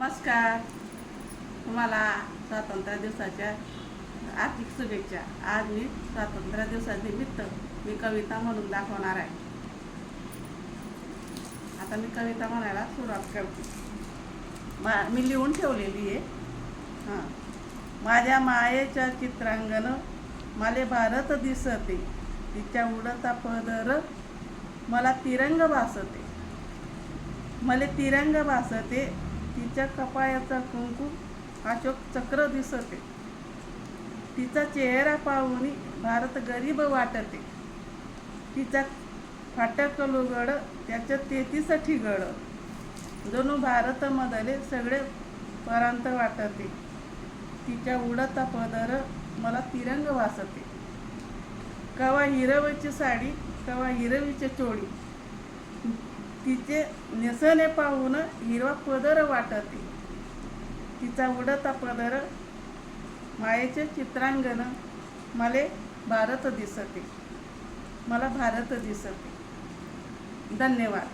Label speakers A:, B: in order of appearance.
A: नमस्कार. तुम्हाला स्वातंत्र्य दिवसाच्या हार्दिक शुभेच्छा. आज मी स्वातंत्र्य दिवसानिमित्त मी कविता म्हणून दाखवणार आहे. आता मी कविता म्हणायला सुरुवात करते. मी लिहून ठेवलेली आहे. हां. माझ्या मायेच्या चित्रांगण माले भारत दिसते, तिच्या उडता पदर मला तिरंग भासते. मले तिरंग भासते, तिच्या कपाळाचा कुंकू अशोक चक्र दिसते. तिचा चेहरा पाहून भारत गरीब वाटते. तिचा फाटक लुगड त्याच्या 33 ठिगळ, जणू भारतमधले सगळे परांत वाटते. तिच्या उडता पदर मला तिरंग वासते. कवा हिरवीची साडी, कवा हिरवीची चोळी, तिचे नेसणे पाहून हिरवा पदर वाटते. तिचा उडता पदर मायेचे चित्रांगण मला भारत दिसते. धन्यवाद.